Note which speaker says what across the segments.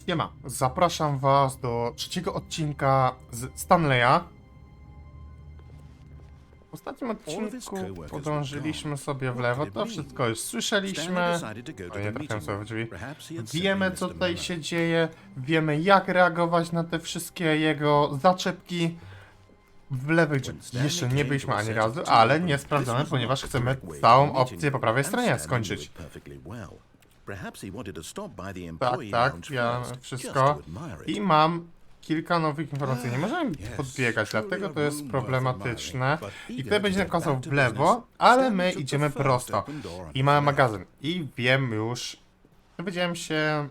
Speaker 1: Siema, zapraszam was do trzeciego odcinka z Stanleya. W ostatnim odcinku podążyliśmy sobie w lewo, to wszystko już słyszeliśmy. O, nie trafiłem sobie w drzwi. Wiemy, co tutaj się dzieje, wiemy, jak reagować na te wszystkie jego zaczepki. W lewej drzwi jeszcze nie byliśmy ani razu, ale nie sprawdzamy, ponieważ chcemy całą opcję po prawej stronie skończyć. Tak, ja wszystko. I mam kilka nowych informacji. Nie możemy podbiegać, dlatego to jest problematyczne. I tutaj będzie nakazał w lewo, ale my idziemy prosto. I mamy magazyn. I wiem już, dowiedziałem się,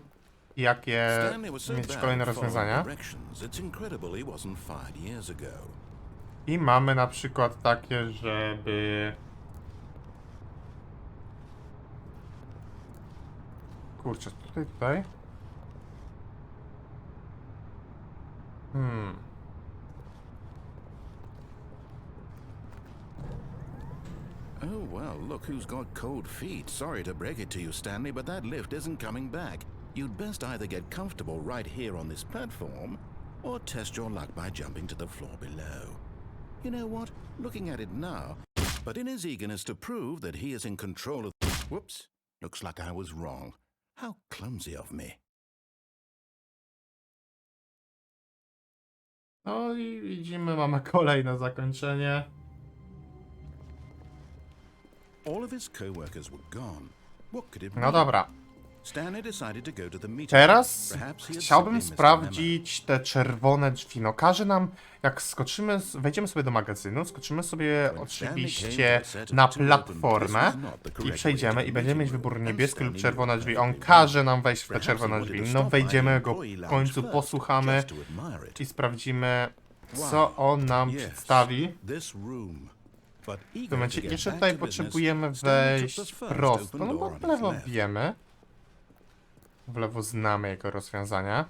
Speaker 1: jakie mieć kolejne rozwiązania. I mamy na przykład takie, żeby... Kurczę, tutaj.
Speaker 2: Oh, well, look who's got cold feet. Sorry to break it to you, Stanley, but that lift isn't coming back. You'd best either get comfortable right here on this platform, or test your luck by jumping to the floor below. You know what? Looking at it now, but in his eagerness to prove that he is in control of... Whoops. Looks like I was wrong. How clumsy of me.
Speaker 1: No i widzimy, mamy kolejne zakończenie.
Speaker 2: All of his co-workers were gone. What could it
Speaker 1: No
Speaker 2: mean?
Speaker 1: dobra.
Speaker 2: Stanley decided to go to the meeting.
Speaker 1: Teraz
Speaker 2: Perhaps he had
Speaker 1: chciałbym
Speaker 2: simply missed the
Speaker 1: sprawdzić te czerwone drzwi. No każe nam, jak skoczymy, wejdziemy sobie do magazynu, skoczymy sobie oczywiście na platformę i przejdziemy i będziemy mieć wybór niebieskie lub czerwone drzwi. On każe nam wejść w te czerwone drzwi. No wejdziemy go w końcu, posłuchamy i sprawdzimy, co on nam przedstawi. W tym momencie jeszcze tutaj potrzebujemy wejść prosto, no bo w lewo wiemy. W lewo znamy jego rozwiązania.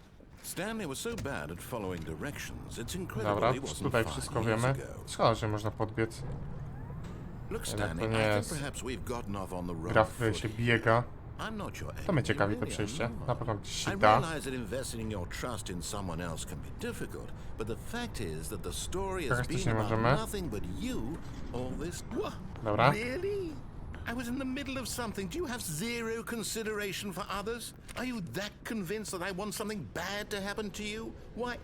Speaker 1: Dobra, tutaj wszystko wiemy. Szkoda, że można podbiec. Jednak to nie jest gra, w której się biega. To mnie ciekawi to przejście. Na pewno gdzieś się da. Teraz też nie możemy. Dobra.
Speaker 2: I was in the middle of something. Do you have zero consideration for others? Are you that convinced that I want something bad to happen to you? Why,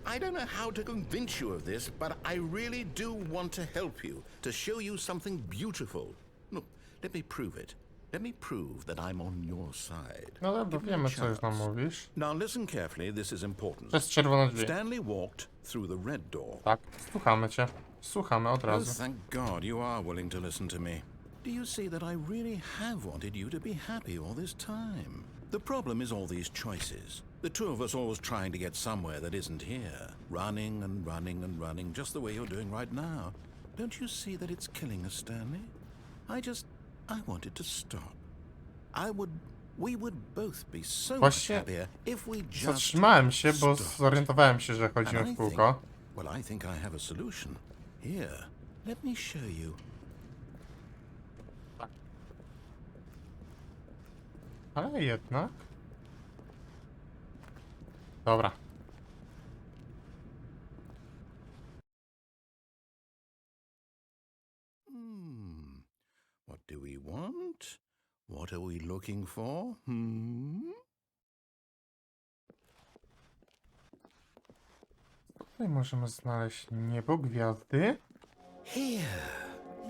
Speaker 2: I don't know how to convince you of this, but I really do want to help you, to show you something beautiful. Look, let me prove it. Let me prove that I'm on your side.
Speaker 1: No dobra, wiemy, co już nam mówisz.
Speaker 2: Now listen carefully, this is important.
Speaker 1: To jest czerwone drzwi.
Speaker 2: Stanley walked through the red door.
Speaker 1: Tak, słuchamy cię. Słuchamy od
Speaker 2: Oh,
Speaker 1: razu.
Speaker 2: thank God you are willing to listen to me. Do you see that I really have wanted you to be happy all this time? The problem is all these choices. The two of us always trying to get somewhere that isn't here. Running and running and running, just the way you're doing right now. Don't you see that it's killing us, Stanley? I wanted to stop. We would both be so much happier if we just...
Speaker 1: Zatrzymałem się, bo zorientowałem się, że chodzimy w kółko.
Speaker 2: Well, I think I have a solution. Here, let me show you.
Speaker 1: Ale jednak... Dobra.
Speaker 2: What do we want? What are we looking for?
Speaker 1: Tutaj możemy znaleźć niebo, gwiazdy.
Speaker 2: Here.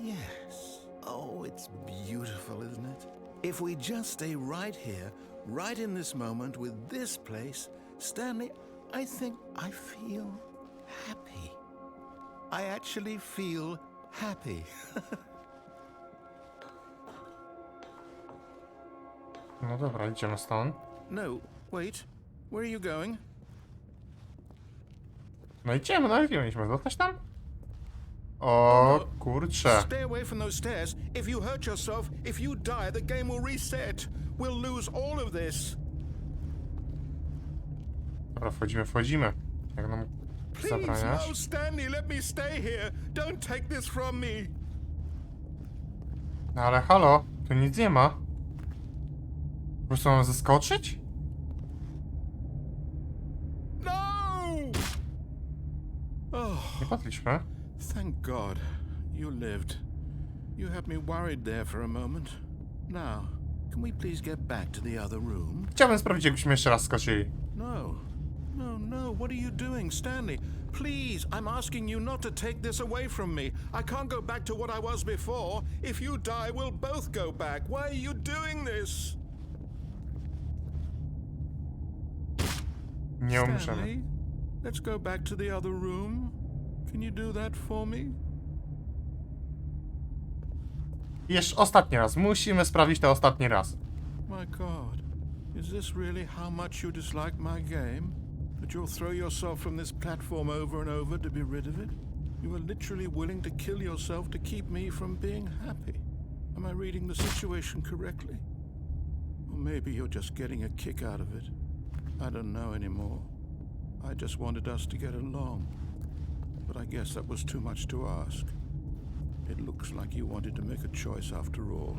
Speaker 2: Yes. Oh, it's beautiful, isn't it? If we just stay right here, right in this moment with this place, Stanley, I think I feel happy. I actually feel happy.
Speaker 1: No dobra, idziemy stąd.
Speaker 2: No, wait. Where are you going?
Speaker 1: No idziemy, no i mieliśmy zostać tam? O kurczę.
Speaker 2: Stay away from those stairs. If you hurt yourself, if you die, the game will reset. We'll lose all of this.
Speaker 1: Dobra, wchodzimy. Jak nam
Speaker 2: Please,
Speaker 1: zabraniasz?
Speaker 2: no, Stanley, let me stay here. Don't take this from me.
Speaker 1: No ale halo, tu nic nie ma. Po prostu mam zeskoczyć? Nie padliśmy.
Speaker 2: Thank God. You lived. You had me worried there for a moment. Now, can we please get back to the other room?
Speaker 1: Chciałbym sprawdzić, jakbyśmy jeszcze raz skoczyli.
Speaker 2: No. No, no. What are you doing, Stanley? Please, I'm asking you not to take this away from me. I can't go back to what I was before. If you die, we'll both go back. Why are you doing this?
Speaker 1: Nie umrzemy.
Speaker 2: Stanley, let's go back to the other room. Can you do that for me?
Speaker 1: Jeszcze ostatni raz. Musimy sprawdzić to ostatni raz.
Speaker 2: My God, is this really how much you dislike my game? That you'll throw yourself from this platform over and over to be rid of it? You are literally willing to kill yourself to keep me from being happy. Am I reading the situation correctly? Or maybe you're just getting a kick out of it. I don't know anymore. I just wanted us to get along. But I guess that was too much to ask. It looks like you wanted to make a choice after all.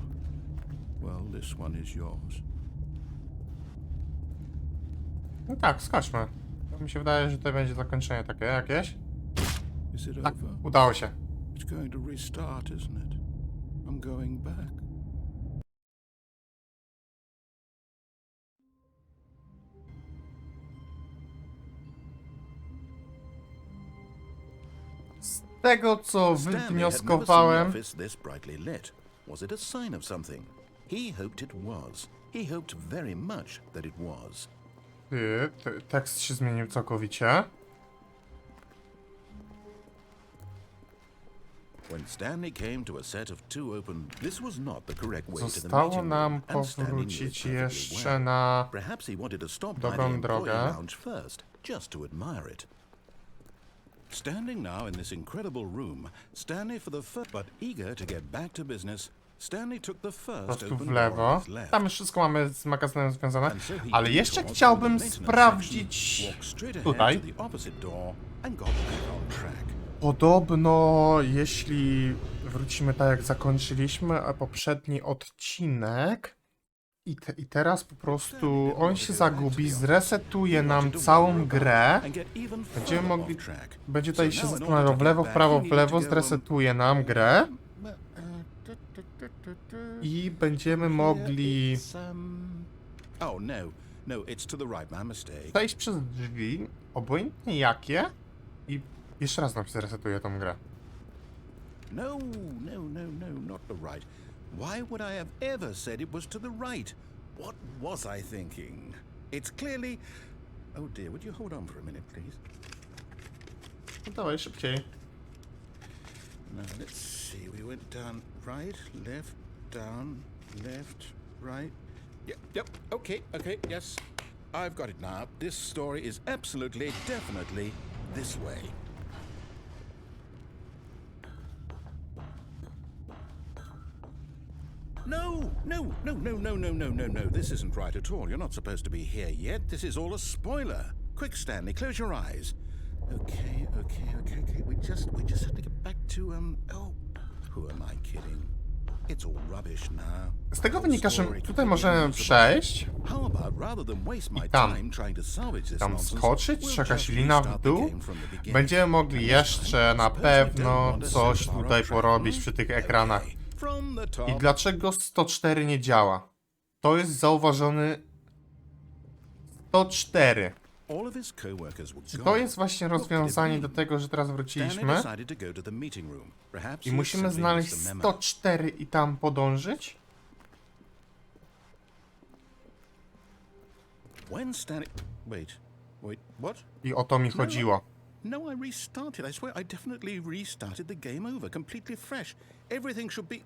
Speaker 2: Well, this one is yours.
Speaker 1: No tak, skoczmy. Mi się wydaje, że to będzie zakończenie takie jakieś.
Speaker 2: Is it
Speaker 1: Tak,
Speaker 2: over?
Speaker 1: udało się.
Speaker 2: It's going to restart, isn't it? I'm going back.
Speaker 1: Z tego, co
Speaker 2: Stanley had never seen the
Speaker 1: wywnioskowałem,
Speaker 2: office this brightly lit. Was it a sign of something? He hoped it was. He hoped very much that it was.
Speaker 1: tekst się zmienił całkowicie.
Speaker 2: When Stanley came to a set of two open, this was not the correct way to the
Speaker 1: Zostało
Speaker 2: meeting
Speaker 1: nam
Speaker 2: room, and Stanley knew it
Speaker 1: powrócić
Speaker 2: perfectly
Speaker 1: jeszcze
Speaker 2: well.
Speaker 1: na
Speaker 2: Perhaps he wanted to stop by
Speaker 1: dobrą
Speaker 2: the employee
Speaker 1: drogę.
Speaker 2: lounge first, just to admire it. Standing now in this incredible room, Stanley for the first, but eager to get back to business, Stanley took the
Speaker 1: po
Speaker 2: first
Speaker 1: prostu
Speaker 2: open
Speaker 1: w
Speaker 2: door
Speaker 1: lewo.
Speaker 2: on his left.
Speaker 1: Tam już wszystko mamy z magazynem związane.
Speaker 2: And so he
Speaker 1: Ale jeszcze
Speaker 2: detoured
Speaker 1: chciałbym
Speaker 2: into the maintenance
Speaker 1: sprawdzić
Speaker 2: section, walked straight ahead
Speaker 1: tutaj.
Speaker 2: to the opposite door and got back on track.
Speaker 1: Podobno, jeśli wrócimy tak jak zakończyliśmy poprzedni odcinek i teraz po prostu on się zagubi, zresetuje nam całą grę. Będziemy mogli, będzie tutaj się zastanawiał w lewo, zresetuje nam grę i będziemy mogli
Speaker 2: Oh no, no, it's to the right, my mistake.
Speaker 1: przejść przez drzwi, obojętnie jakie, i jeszcze raz nam się zresetuje tą grę.
Speaker 2: No, no, no, no, not the right. Why would I have ever said it was to the right? What was I thinking? It's clearly... Oh dear, would you hold on for a minute, please?
Speaker 1: No dawaj, szybciej.
Speaker 2: Now, let's see. We went down right, left, down, left, right. Yep, okay, yes. I've got it now. This story is absolutely, definitely this way. No, no, no, no, no, no, no, no, no. This isn't right at all. You're not supposed to be here yet. This is all a spoiler. Quick, Stanley, close your eyes. Okay. We just have to get back to, oh, who am I kidding? It's all rubbish now.
Speaker 1: Z tego wynika, że tutaj możemy przejść
Speaker 2: How about rather than waste my
Speaker 1: tam.
Speaker 2: time trying to salvage this
Speaker 1: tam
Speaker 2: nonsense,
Speaker 1: skoczyć,
Speaker 2: we'll
Speaker 1: jakaś
Speaker 2: just
Speaker 1: lina w
Speaker 2: restart the
Speaker 1: dół.
Speaker 2: game from the beginning.
Speaker 1: Będziemy mogli
Speaker 2: And
Speaker 1: jeszcze na
Speaker 2: suppose we don't
Speaker 1: pewno
Speaker 2: want to
Speaker 1: coś
Speaker 2: set our
Speaker 1: tutaj
Speaker 2: track,
Speaker 1: porobić przy tych ekranach.
Speaker 2: Okay. From the top.
Speaker 1: I dlaczego 104 nie działa? To jest zauważony 104.
Speaker 2: All of his coworkers were
Speaker 1: Czy to
Speaker 2: gone.
Speaker 1: jest właśnie rozwiązanie do tego, że teraz wróciliśmy?
Speaker 2: Stanley decided to go to the meeting room. Perhaps
Speaker 1: I
Speaker 2: he
Speaker 1: musimy
Speaker 2: simply
Speaker 1: znaleźć
Speaker 2: missed the memo.
Speaker 1: 104 i tam podążyć?
Speaker 2: When Stanley... Wait, what?
Speaker 1: I o to mi chodziło.
Speaker 2: No, I restarted. I swear I definitely restarted the game over, completely fresh. Everything should be...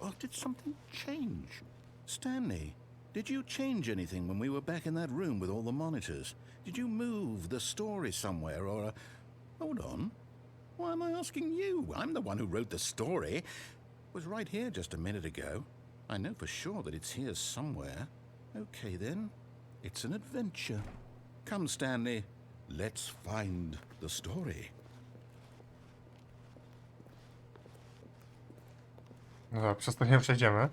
Speaker 2: Oh, did something change? Stanley, did you change anything when we were back in that room with all the monitors? Did you move the story somewhere or... Hold on. Why am I asking you? I'm the one who wrote the story. It was right here just a minute ago. I know for sure that it's here somewhere. Okay, then. It's an adventure. Come, Stanley. Let's find the story.
Speaker 1: No dobra, przez to nie przejdziemy.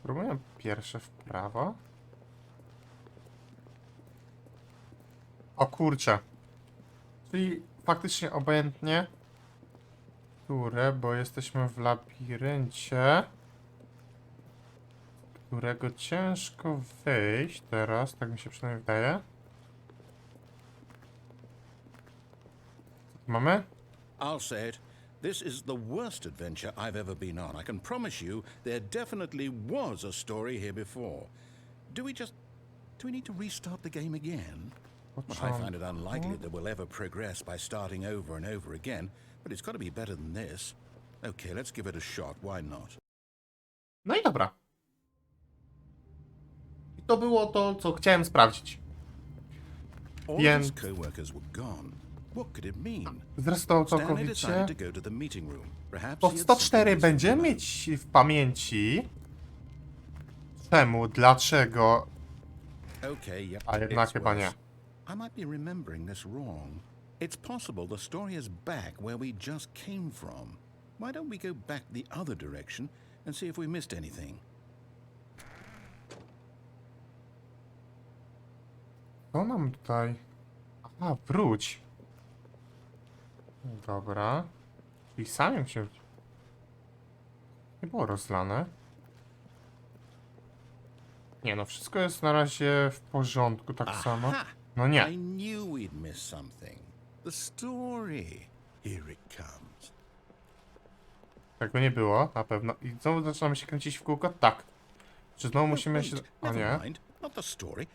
Speaker 1: Spróbujemy pierwsze w prawo. O kurczę. Czyli faktycznie obojętnie, które, bo jesteśmy w labiryncie, którego ciężko wyjść teraz, tak mi się przynajmniej wydaje. Co tu mamy?
Speaker 2: I'll say it. This is the worst adventure I've ever been on. I can promise you there definitely was a story here before. Do we need to restart the game again? Well, I find it unlikely that we'll ever progress by starting over and over again, but it's got to be better than this. Okay, let's give it a shot. Why not?
Speaker 1: No i dobra. I to było to, co chciałem sprawdzić.
Speaker 2: All
Speaker 1: Więc
Speaker 2: his coworkers were gone. What could it mean?
Speaker 1: zresztą
Speaker 2: Stanley
Speaker 1: całkowicie
Speaker 2: decided to go to the meeting room. Perhaps
Speaker 1: po
Speaker 2: he had
Speaker 1: 104
Speaker 2: something
Speaker 1: będziemy
Speaker 2: to
Speaker 1: mieć w pamięci czemu, dlaczego,
Speaker 2: Okay, yep.
Speaker 1: a jednak
Speaker 2: it's
Speaker 1: chyba nie.
Speaker 2: worse. I might be remembering this wrong. It's possible the story is back where we just came from. Why don't we go back the other direction and see if we missed anything?
Speaker 1: Co nam tutaj? Aha, wróć. Dobra. Czyli samym się... Nie było rozlane. Nie no, wszystko jest na razie w porządku, tak samo.
Speaker 2: Aha!
Speaker 1: No nie.
Speaker 2: I knew we'd missed something. The story. Here it comes.
Speaker 1: Tego nie było, na pewno. I znowu zaczynamy się kręcić w kółko? Tak. Czy znowu musimy
Speaker 2: Wait,
Speaker 1: się... O
Speaker 2: never
Speaker 1: nie.
Speaker 2: mind. Not the story.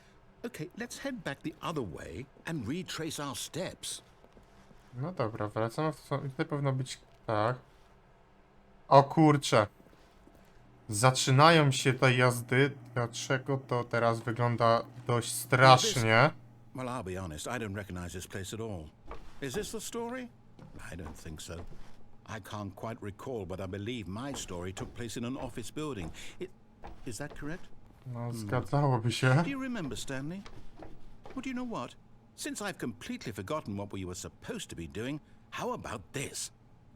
Speaker 2: Okay, let's head back the other way and retrace our steps.
Speaker 1: No dobra, wracamy w to. Tutaj powinno być tak. O kurcze. Zaczynają się te jazdy. Dlaczego to teraz wygląda dość strasznie?
Speaker 2: Well, I'll be honest, I don't recognize this place at all. Is this the story? I don't think so. I can't quite recall, but I believe my story took place in an office building. Is that correct?
Speaker 1: No, zgadzałoby się.
Speaker 2: Do you remember, Stanley? Well, do you know what? Since I've completely forgotten what we were supposed to be doing, how about this?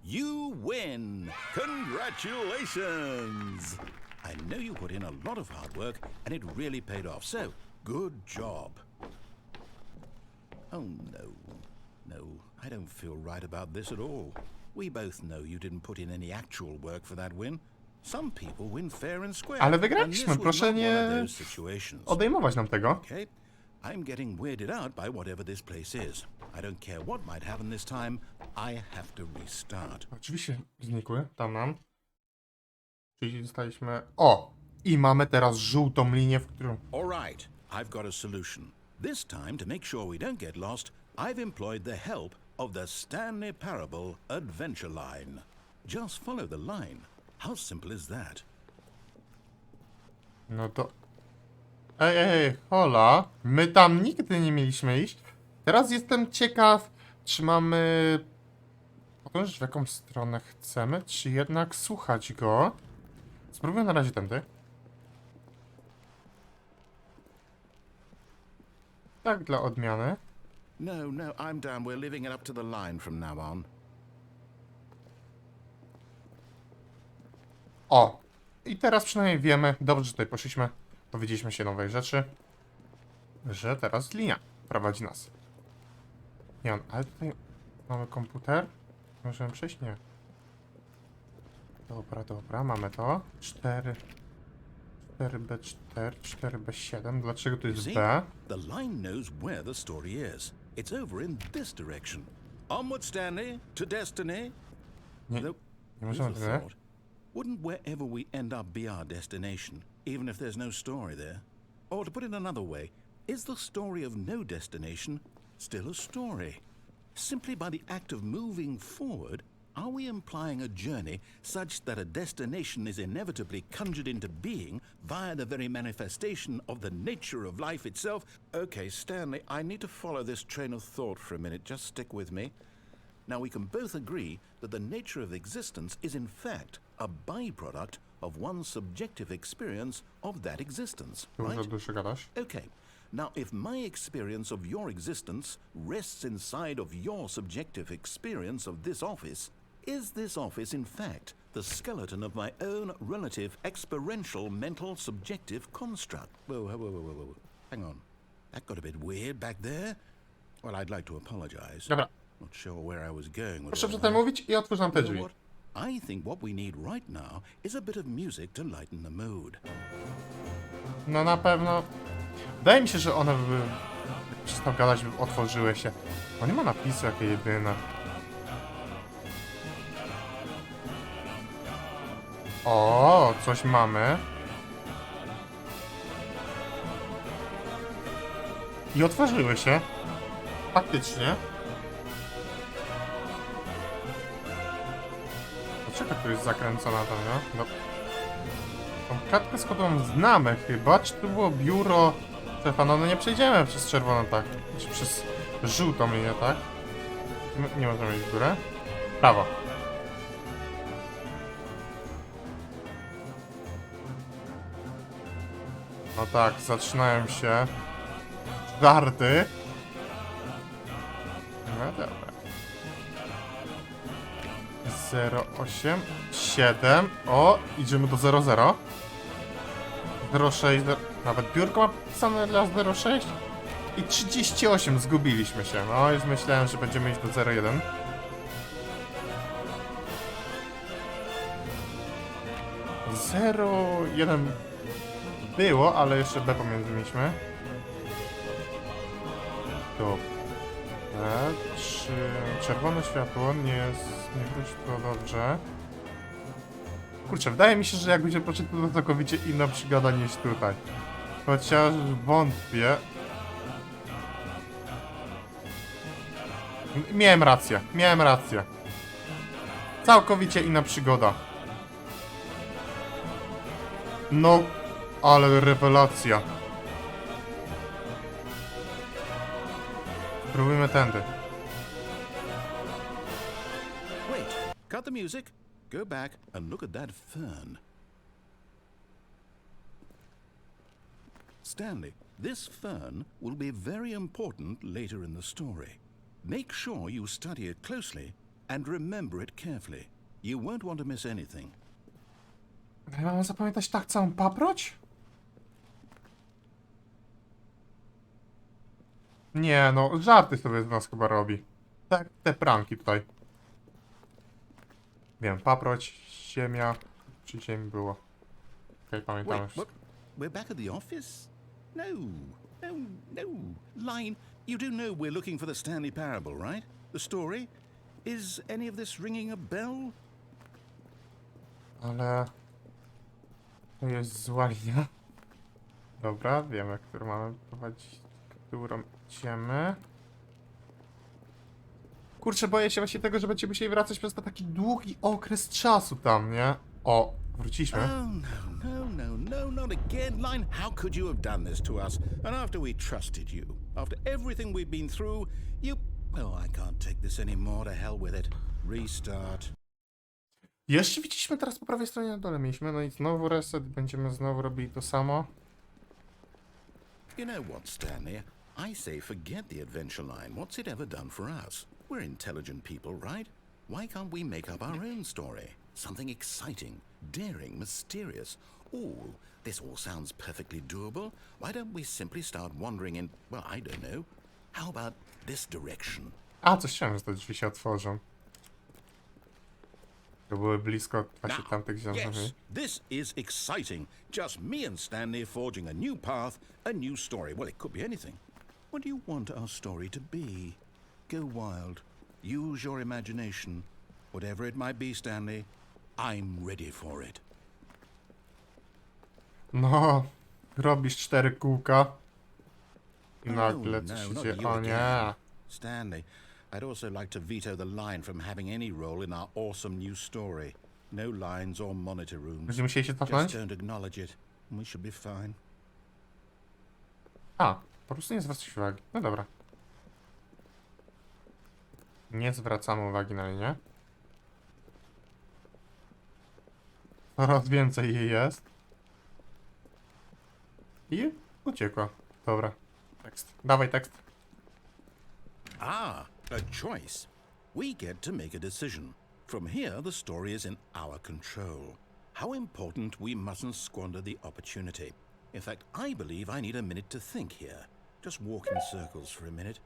Speaker 2: You win! Congratulations! I know you put in a lot of hard work, and it really paid off, so good job. Oh, no. No, I don't feel right about this at all. We both know you didn't put in any actual work for that win. Some people win fair and square.
Speaker 1: Ale
Speaker 2: and this
Speaker 1: wygraliśmy,
Speaker 2: was
Speaker 1: proszę
Speaker 2: not one
Speaker 1: nie
Speaker 2: of those situations.
Speaker 1: odejmować nam tego.
Speaker 2: Okay, I'm getting weirded out by whatever this place is. I don't care what might happen this time. I have to restart.
Speaker 1: Oczywiście znikły, tam nam. Czyli dostaliśmy... O! I mamy teraz żółtą linię, w którą...
Speaker 2: All right, I've got a solution. This time, to make sure we don't get lost, I've employed the help of the Stanley Parable Adventure Line. Just follow the line. How simple is that?
Speaker 1: No to... Ej, hola. My tam nigdy nie mieliśmy iść. Teraz jestem ciekaw, czy mamy... Podążyć w jaką stronę chcemy, czy jednak słuchać go. Spróbuję na razie tędy. Tak, dla odmiany.
Speaker 2: No, I'm done. We're leaving it up to the line from now on.
Speaker 1: O! I teraz przynajmniej wiemy, dobrze, że tutaj poszliśmy, dowiedzieliśmy się nowej rzeczy, że teraz linia prowadzi nas. Nie on, ale tutaj mamy komputer. Możemy przejść? Nie. Dobra, mamy to. 4B4, 4B7. Dlaczego to
Speaker 2: You
Speaker 1: jest
Speaker 2: see,
Speaker 1: B?
Speaker 2: the line knows where the story is. It's over in this direction. Onward, Stanley, to destiny.
Speaker 1: Nie,
Speaker 2: Though,
Speaker 1: nie
Speaker 2: here's
Speaker 1: możemy
Speaker 2: a
Speaker 1: tyle.
Speaker 2: thought. Wouldn't wherever we end up be our destination, even if there's no story there? Or to put it another way, is the story of no destination still a story? Simply by the act of moving forward, are we implying a journey such that a destination is inevitably conjured into being via the very manifestation of the nature of life itself? Okay, Stanley, I need to follow this train of thought for a minute. Just stick with me. Now, we can both agree that the nature of existence is in fact a byproduct of one's subjective experience of that existence, right?
Speaker 1: Dużo gadasz.
Speaker 2: Okay. Now, if my experience of your existence rests inside of your subjective experience of this office, is this office in fact the skeleton of my own relative experiential mental subjective construct? Whoa. Hang on. That got a bit weird back there. Well, I'd like to apologize.
Speaker 1: Dobra,
Speaker 2: Not sure where I was going with
Speaker 1: Proszę
Speaker 2: all
Speaker 1: przestań
Speaker 2: that.
Speaker 1: mówić i otwórz nam te
Speaker 2: You know
Speaker 1: drzwi.
Speaker 2: what? I think what we need right now is a bit of music to lighten the mood.
Speaker 1: No na pewno. Wydaje mi się, że one by... Jak przestał gadać, by otworzyły się. O, nie ma napisu, jakie jedyne. O, coś mamy. I otworzyły się. Faktycznie. Dlaczego tu jest zakręcona tam, nie? No. Tą klatkę schodową znamy chyba. Czy tu było biuro szefa? No nie przejdziemy przez czerwoną, tak? Czy przez żółtą linię, tak? Nie możemy iść w górę. Prawo. No tak, zaczynają się żarty. No dobra. 08, 7. O, idziemy do 00. 06, nawet biurko ma pisane dla 06. I 38, zgubiliśmy się. No, już myślałem, że będziemy iść do 01. Zero, jeden było, ale jeszcze B pomiędzy mieliśmy. Dobra. Czy czerwone światło nie jest... nie wróci to dobrze. Kurczę, wydaje mi się, że jak będzie poczytał, to całkowicie inna przygoda niż tutaj. Chociaż wątpię. Miałem rację, miałem rację. Całkowicie inna przygoda. No, ale rewelacja. Spróbujmy tędy.
Speaker 2: Wait, cut the music, go back and look at that fern. Stanley, this fern will be very important later in the story. Make sure you study it closely and remember it carefully. You won't want to miss anything.
Speaker 1: Ja mam zapamiętać tak całą paproć? Nie no, żarty sobie z nas chyba robi. Tak, te pranki tutaj. Wiem, paproć, ziemia. Przy ziemi było. Okej, pamiętam
Speaker 2: Wait,
Speaker 1: już.
Speaker 2: what? We're back at the office? No, no, no. Line, you do know we're looking for the Stanley Parable, right? The story? Is any of this ringing a bell?
Speaker 1: Ale... To jest zła linia. Dobra, wiemy, którą mamy prowadzić, którą idziemy. Kurczę, boję się właśnie tego, że będziemy musieli wracać przez taki długi okres czasu tam, nie? O, wróciliśmy.
Speaker 2: Oh, no, no, no, no, not again. Line, how could you have done this to us? And after we trusted you, after everything we've been through, you... Well, I can't take this anymore, to hell with it. Restart.
Speaker 1: Jeszcze widzieliśmy teraz po prawej stronie na dole mieliśmy, no i znowu reset, będziemy znowu robili to samo.
Speaker 2: You know what, Stanley? I say forget the adventure line. What's it ever done for us? We're intelligent people, right? Why can't we make up our own story? Something exciting, daring, mysterious. Ooh, this all sounds perfectly doable. Why don't we simply start wandering in, well, I don't know. How about this direction?
Speaker 1: A, coś chciałem, że te drzwi się otworzą. To były blisko właśnie tamtych ziomów.
Speaker 2: Yes, this is exciting. Just me and Stanley forging a new path, a new story. Well, it could be anything. What do you want our story to be? Go wild. Use your imagination. Whatever it might be, Stanley, I'm ready for it.
Speaker 1: No, robisz 4 kółka. I
Speaker 2: Oh,
Speaker 1: nagle coś
Speaker 2: no,
Speaker 1: się
Speaker 2: not
Speaker 1: dzieje.
Speaker 2: you
Speaker 1: O nie.
Speaker 2: again. Stanley, I'd also like to veto the line from having any role in our awesome new story. No lines or monitor rooms.
Speaker 1: Będziemy musieli się
Speaker 2: Just
Speaker 1: cofnąć?
Speaker 2: don't acknowledge it, and we should be fine.
Speaker 1: A, po prostu nie zwracać uwagi. No dobra. Nie zwracamy uwagi na linię. Coraz więcej jej jest. I uciekła. Dobra. Tekst. Dawaj tekst.
Speaker 2: Ah, a choice. We get to make a decision. From here, the story is in our control. How important we mustn't squander the opportunity. In fact, I believe I need a minute to think here. Just walk in circles for a minute.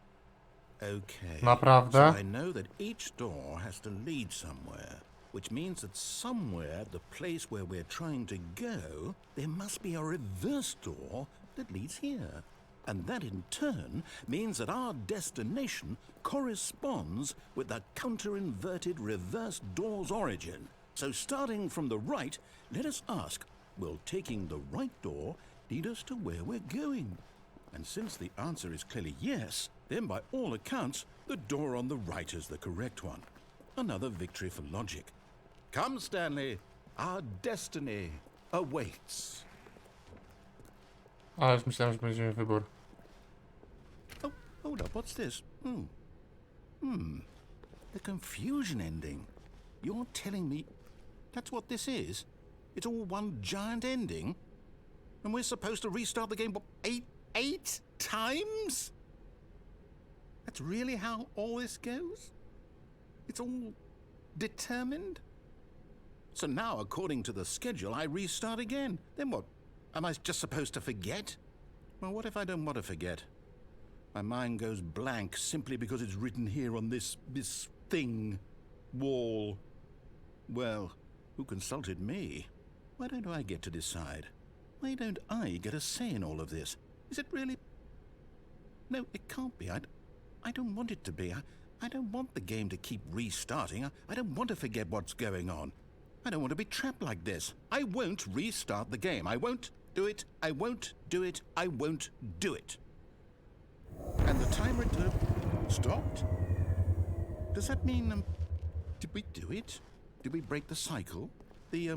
Speaker 2: Okay.
Speaker 1: Naprawdę?
Speaker 2: So I know that each door has to lead somewhere, which means that somewhere at the place where we're trying to go, there must be a reverse door that leads here. And that in turn means that our destination corresponds with the counter-inverted reverse door's origin. So starting from the right, let us ask, will taking the right door lead us to where we're going? And since the answer is clearly yes, then by all accounts, the door on the right is the correct one. Another victory for logic. Come, Stanley, our destiny awaits.
Speaker 1: Ale już myślałem, że będziemy wybór.
Speaker 2: Oh, hold up, what's this? The confusion ending. You're telling me that's what this is? It's all one giant ending? And we're supposed to restart the game, what, eight times? That's really how all this goes? It's all determined? So now, according to the schedule, I restart again. Then what? Am I just supposed to forget? Well, what if I don't want to forget? My mind goes blank simply because it's written here on this thing, wall. Well, who consulted me? Why don't I get to decide? Why don't I get a say in all of this? Is it really? No, it can't be. I don't want it to be. I don't want the game to keep restarting. I don't want to forget what's going on. I don't want to be trapped like this. I won't restart the game. I won't do it. I won't do it. I won't do it. And the timer stopped? Does that mean, did we do it? Did we break the cycle? The,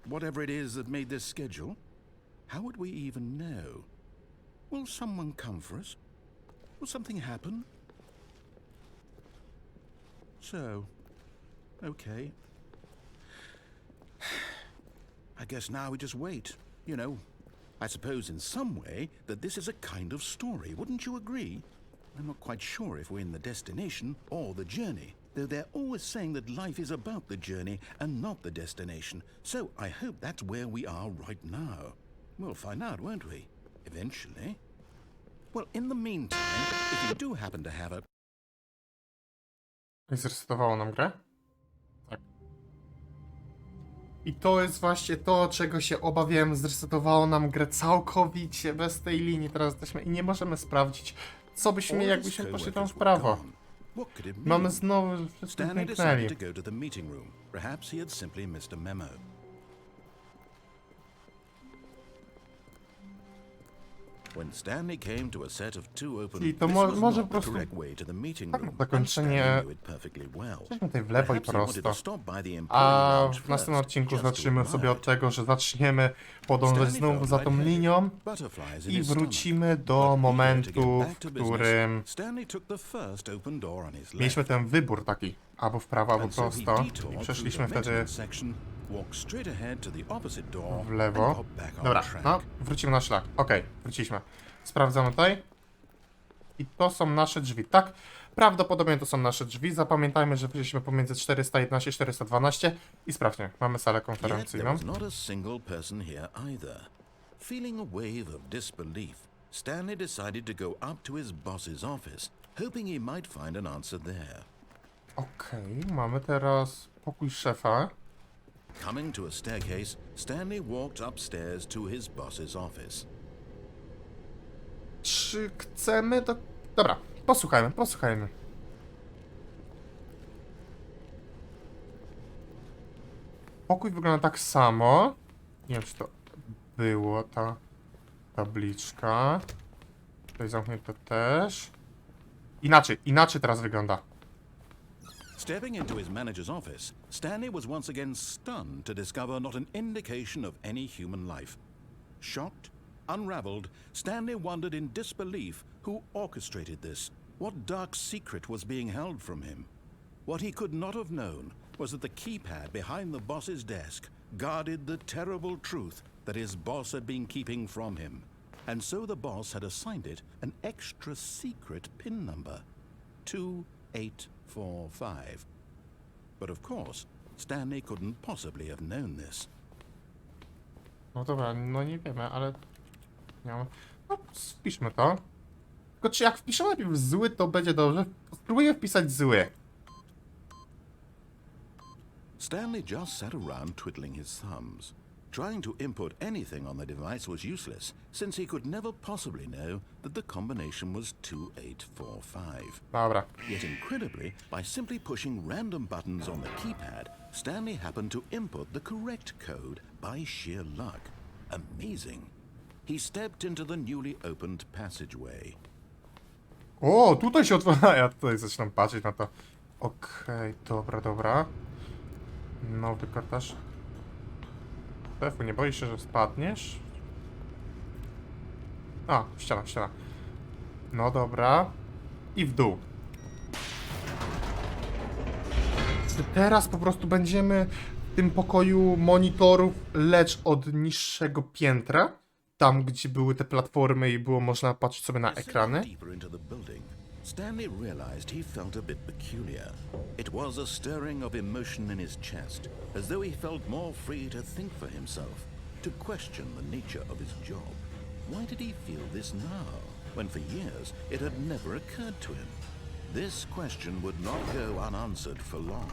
Speaker 2: whatever it is that made this schedule? How would we even know? Will someone come for us? Will something happen? So, okay. I guess now we just wait. You know, I suppose in some way that this is a kind of story, wouldn't you agree? I'm not quite sure if we're in the destination or the journey, though they're always saying that life is about the journey and not the destination. So I hope that's where we are right now. We'll find out, won't we? Eventually. Well, in the meantime, if you do happen to have a...
Speaker 1: I zresetowało nam grę? Tak. I to jest właśnie to, czego się obawiałem. Zresetowało nam grę całkowicie, bez tej linii. Teraz jesteśmy i nie możemy sprawdzić, co byśmy mieli, jakbyśmy poszli tam w prawo. Mamy znowu wszystko
Speaker 2: Stanley
Speaker 1: zniknęli.
Speaker 2: decided to go to the meeting room. Perhaps he had simply missed a memo. When Stanley came to a set of two open,
Speaker 1: I to
Speaker 2: this was
Speaker 1: może
Speaker 2: not
Speaker 1: po
Speaker 2: the
Speaker 1: prostu
Speaker 2: correct way to the meeting
Speaker 1: tak
Speaker 2: room.
Speaker 1: na zakończenie
Speaker 2: Stanley knew it perfectly well.
Speaker 1: przejdźmy tutaj w lewo i
Speaker 2: Perhaps he wanted to
Speaker 1: prosto.
Speaker 2: stop by the employee
Speaker 1: A
Speaker 2: lounge
Speaker 1: w następnym
Speaker 2: first,
Speaker 1: odcinku
Speaker 2: just to
Speaker 1: zaczniemy sobie od
Speaker 2: admire.
Speaker 1: tego, że zaczniemy podążać
Speaker 2: Stanley
Speaker 1: znowu
Speaker 2: felt
Speaker 1: za tą
Speaker 2: lightheaded,
Speaker 1: linią
Speaker 2: butterflies in
Speaker 1: i
Speaker 2: his
Speaker 1: wrócimy
Speaker 2: stomach.
Speaker 1: do
Speaker 2: But
Speaker 1: momentu,
Speaker 2: eager to get
Speaker 1: w
Speaker 2: back to business,
Speaker 1: którym
Speaker 2: Stanley took the first open door on his left.
Speaker 1: mieliśmy ten wybór taki, albo w prawo, albo
Speaker 2: And so he
Speaker 1: prosto.
Speaker 2: detoured
Speaker 1: I
Speaker 2: through
Speaker 1: przeszliśmy
Speaker 2: the
Speaker 1: wtedy
Speaker 2: maintenance section, walked straight ahead to the opposite door,
Speaker 1: w lewo.
Speaker 2: and got back on
Speaker 1: Dobra,
Speaker 2: track.
Speaker 1: no, wrócimy na szlak. Okej, wróciliśmy. Sprawdzamy tutaj. I to są nasze drzwi, tak? Prawdopodobnie to są nasze drzwi. Zapamiętajmy, że byliśmy pomiędzy 411 i 412 i sprawdźmy. Mamy salę
Speaker 2: Yet there
Speaker 1: konferencyjną.
Speaker 2: was not a single person here either. Feeling a wave of disbelief, Stanley decided to go up to his boss's office, hoping he might find an answer there.
Speaker 1: Okej, mamy teraz pokój szefa.
Speaker 2: Coming to a staircase, Stanley walked upstairs to his boss's office.
Speaker 1: Czy chcemy do... Dobra, posłuchajmy. Pokój wygląda tak samo. Nie wiem, czy to było ta tabliczka. Tutaj zamknięte też. Inaczej teraz wygląda.
Speaker 2: Stepping into his manager's office, Stanley was once again stunned to discover not an indication of any human life. Shocked, unraveled, Stanley wondered in disbelief who orchestrated this, what dark secret was being held from him. What he could not have known was that the keypad behind the boss's desk guarded the terrible truth that his boss had been keeping from him. And so the boss had assigned it an extra secret PIN number, 2845. But of course, Stanley couldn't possibly have known this.
Speaker 1: No dobra, no nie wiemy, ale... No, spiszmy to. Tylko Tylko czy jak wpiszę najpierw zły, to będzie dobrze? Spróbuję wpisać zły.
Speaker 2: Stanley just sat around twiddling his thumbs. Trying to input anything on the device was useless, since he could never possibly know that the combination was 2845.
Speaker 1: Dobra.
Speaker 2: Yet incredibly, by simply pushing random buttons on the keypad, Stanley happened to input the correct code by sheer luck. Amazing. He stepped into the newly opened passageway.
Speaker 1: O, tutaj się otwiera. Ja tutaj zaczynam patrzeć na to. Okej, dobra, dobra. Nowy korytarz. Stefu, nie boisz się, że spadniesz? A, ściana, ściana. No dobra. I w dół. Teraz po prostu będziemy w tym pokoju monitorów, lecz od niższego piętra. Tam, gdzie były te platformy i było można patrzeć sobie na ekrany.
Speaker 2: Stanley realized he felt a bit peculiar. It was a stirring of emotion in his chest, as though he felt more free to think for himself, to question the nature of his job. Why did he feel this now, when for years it had never occurred to him? This question would not go unanswered for long.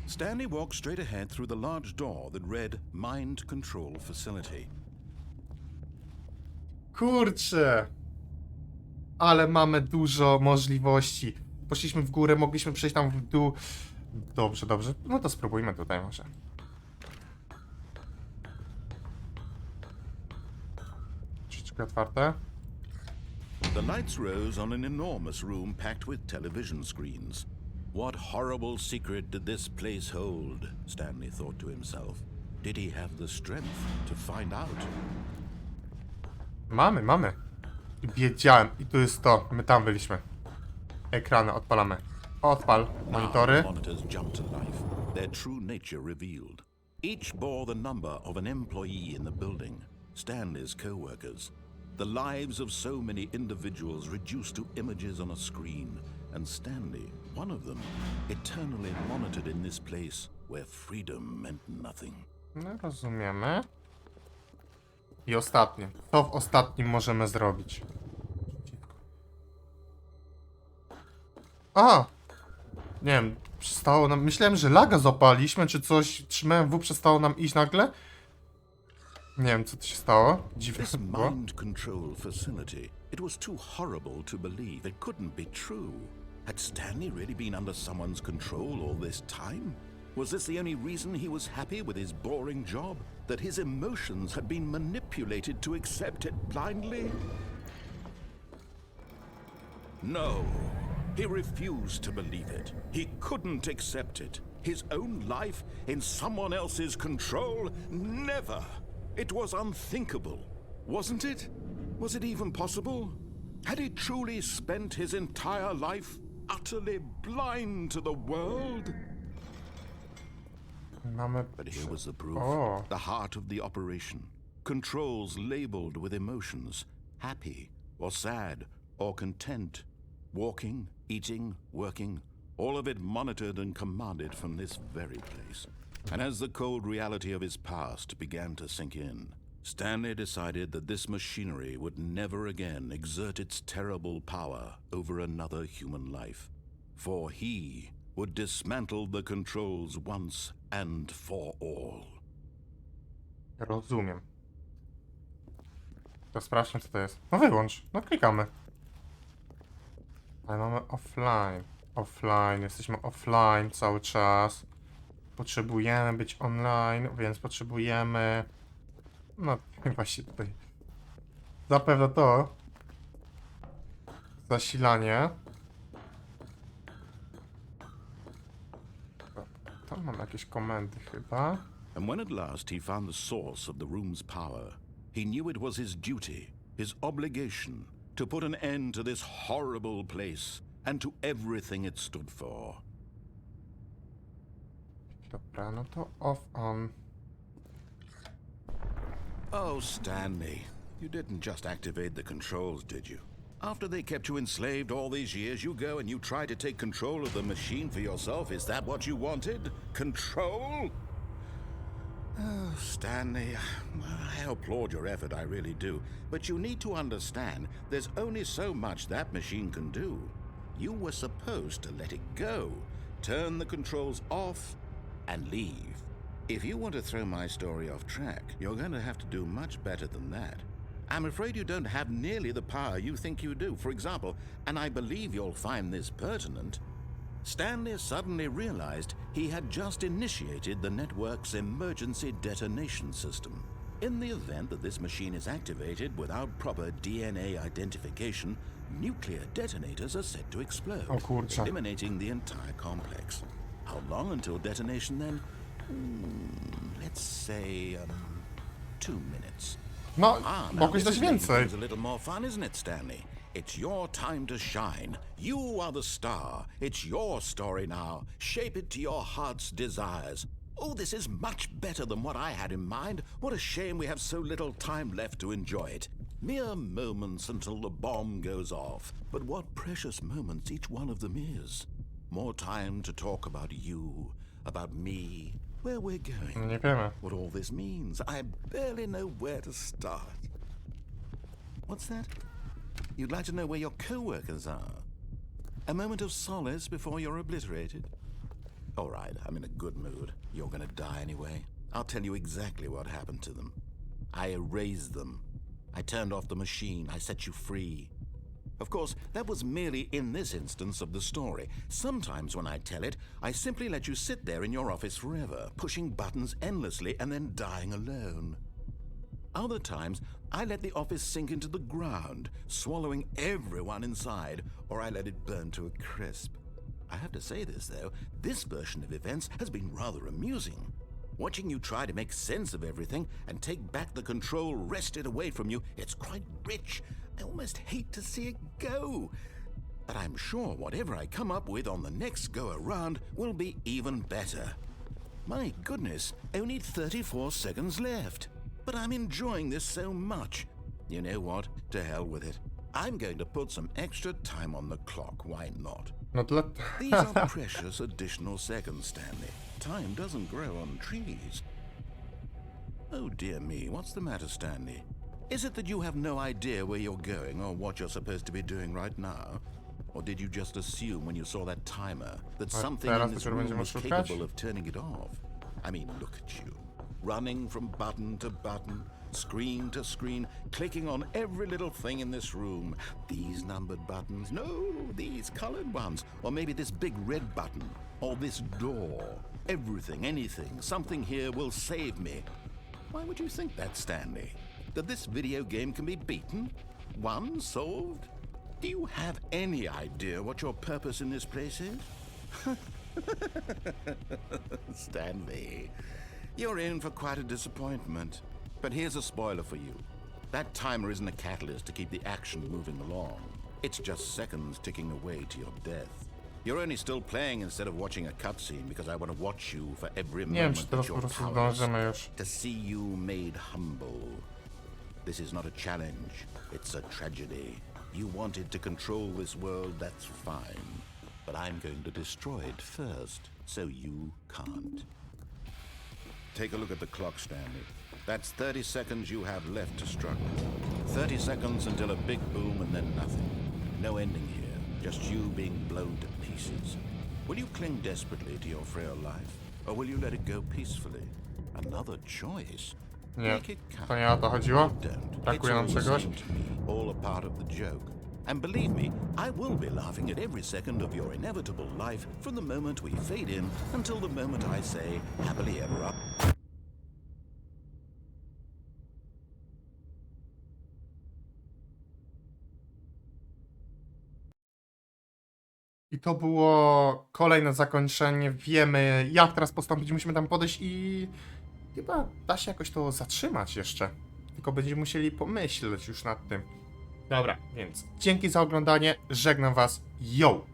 Speaker 2: Stanley walked straight ahead through the large door that read Mind Control Facility.
Speaker 1: Kurczę. Ale mamy dużo możliwości. Poszliśmy w górę, mogliśmy przejść tam w dół. Dobrze, dobrze. No to spróbujmy tutaj może. Troszeczkę otwarte.
Speaker 2: The lights rose on an enormous room packed with television screens. What horrible secret did this place hold? Stanley thought to himself. Did he have the strength to find out?
Speaker 1: Mamy. Wiedziałem. I tu jest to. My tam byliśmy. Ekrany odpalamy. Odpal. Monitory.
Speaker 2: Now the monitors jumped to life, their true nature revealed. Each bore the number of an employee in the building, Stanley's co-workers. The lives of so many individuals reduced to images on a screen, and Stanley, one of them, eternally monitored in this place where freedom meant nothing.
Speaker 1: No rozumiemy. I ostatnie. Co w ostatnim możemy zrobić? A! Nie wiem, przestało nam... Myślałem, że laga zapaliśmy, czy coś. Trzymałem W, przestało nam iść nagle. Nie wiem, co to się stało. Dziwne
Speaker 2: This
Speaker 1: było.
Speaker 2: mind control facility, it was too horrible to believe. It couldn't be true. Had Stanley really been under someone's control all this time? Was this the only reason he was happy with his boring job? That his emotions had been manipulated to accept it blindly? No. He refused to believe it. He couldn't accept it. His own life in someone else's control? Never. It was unthinkable. Wasn't it? Was it even possible? Had he truly spent his entire life utterly blind to the world?
Speaker 1: Mamy...
Speaker 2: But here was the proof.
Speaker 1: O.
Speaker 2: The heart of the operation. Controls labeled with emotions. Happy, or sad, or content. Walking, eating, working. All of it monitored and commanded from this very place. And as the cold reality of his past began to sink in, Stanley decided that this machinery would never again exert its terrible power over another human life. For he would dismantle the controls once and for all.
Speaker 1: Rozumiem. To sprawdźmy, co to jest. No wyłącz. No klikamy. Ale mamy offline. Offline. Jesteśmy offline cały czas. Potrzebujemy być online, więc potrzebujemy... No, właśnie tutaj... Zapewne to... Zasilanie. Tam mam jakieś komendy chyba.
Speaker 2: And when at last he found the source of the room's power, he knew it was his duty, his obligation, to put an end to this horrible place and to everything it stood for.
Speaker 1: Dobra, no to off on.
Speaker 2: Oh, Stanley, you didn't just activate the controls, did you? After they kept you enslaved all these years, you go and you try to take control of the machine for yourself. Is that what you wanted? Control? Oh, Stanley, I applaud your effort, I really do. But you need to understand, there's only so much that machine can do. You were supposed to let it go, turn the controls off, and leave. If you want to throw my story off track, you're going to have to do much better than that. I'm afraid you don't have nearly the power you think you do. For example, and I believe you'll find this pertinent, Stanley suddenly realized he had just initiated the network's emergency detonation system. In the event that this machine is activated without proper DNA identification, nuclear detonators are set to explode,
Speaker 1: O kurczę.
Speaker 2: eliminating the entire complex. How long until detonation then? Let's say 2 minutes.
Speaker 1: No,
Speaker 2: now
Speaker 1: mogłeś
Speaker 2: this
Speaker 1: dać
Speaker 2: is making
Speaker 1: więcej.
Speaker 2: things a little more fun, isn't it, Stanley? It's your time to shine. You are the star. It's your story now. Shape it to your heart's desires. Oh, this is much better than what I had in mind. What a shame we have so little time left to enjoy it. Mere moments until the bomb goes off. But what precious moments each one of them is. More time to talk about you, about me, where we're going.
Speaker 1: Nie wiemy.
Speaker 2: What all this means. I barely know where to start. What's that? You'd like to know where your co-workers are? A moment of solace before you're obliterated? All right, I'm in a good mood. You're gonna die anyway. I'll tell you exactly what happened to them. I erased them. I turned off the machine. I set you free. Of course, that was merely in this instance of the story. Sometimes when I tell it, I simply let you sit there in your office forever, pushing buttons endlessly and then dying alone. Other times, I let the office sink into the ground, swallowing everyone inside, or I let it burn to a crisp. I have to say this, though, this version of events has been rather amusing. Watching you try to make sense of everything and take back the control wrested away from you, it's quite rich. I almost hate to see it go. But I'm sure whatever I come up with on the next go-around will be even better. My goodness, only 34 seconds left. But I'm enjoying this so much. You know what? To hell with it. I'm going to put some extra time on the clock. Why not?
Speaker 1: No dla...
Speaker 2: These are precious additional seconds, Stanley. Time doesn't grow on trees. Oh dear me, what's the matter, Stanley? Is it that you have no idea where you're going or what you're supposed to be doing right now? Or did you just assume when you saw that timer that something in this room was capable of turning it off? I mean, look at you. Running from button to button, screen to screen, clicking on every little thing in this room. These numbered buttons, no, these colored ones. Or maybe this big red button, or this door. Everything, anything, something here will save me. Why would you think that, Stanley? That this video game can be beaten? Won? Solved? Do you have any idea what your purpose in this place is? Stanley, you're in for quite a disappointment. But here's a spoiler for you. That timer isn't a catalyst to keep the action moving along. It's just seconds ticking away to your death. You're only still playing instead of watching a cutscene because I want to watch you for every
Speaker 1: Nie wiem, czy
Speaker 2: moment
Speaker 1: teraz
Speaker 2: that
Speaker 1: po
Speaker 2: you're
Speaker 1: prostu
Speaker 2: powerless,
Speaker 1: zdążymy już.
Speaker 2: to see you made humble. This is not a challenge, it's a tragedy. You wanted to control this world, that's fine. But I'm going to destroy it first, so you can't. Take a look at the clock, Stanley. That's 30 seconds you have left to struggle. 30 seconds until a big boom and then nothing. No ending here, just you being blown to pieces. Will you cling desperately to your frail life, or will you let it go peacefully? Another choice.
Speaker 1: Nie,
Speaker 2: Make it count.
Speaker 1: to nie o to chodziło.
Speaker 2: Don't.
Speaker 1: Brakuje
Speaker 2: It's
Speaker 1: nam
Speaker 2: all the
Speaker 1: czegoś.
Speaker 2: same to me, all a part of the joke. And believe me, I will be laughing at every second of your inevitable life from the moment we fade in until the moment I say happily ever after.
Speaker 1: I to było kolejne zakończenie. Wiemy, jak teraz postąpić. Musimy tam podejść i chyba da się jakoś to zatrzymać jeszcze. Tylko będziemy musieli pomyśleć już nad tym. Dobra, więc dzięki za oglądanie. Żegnam was. Yo!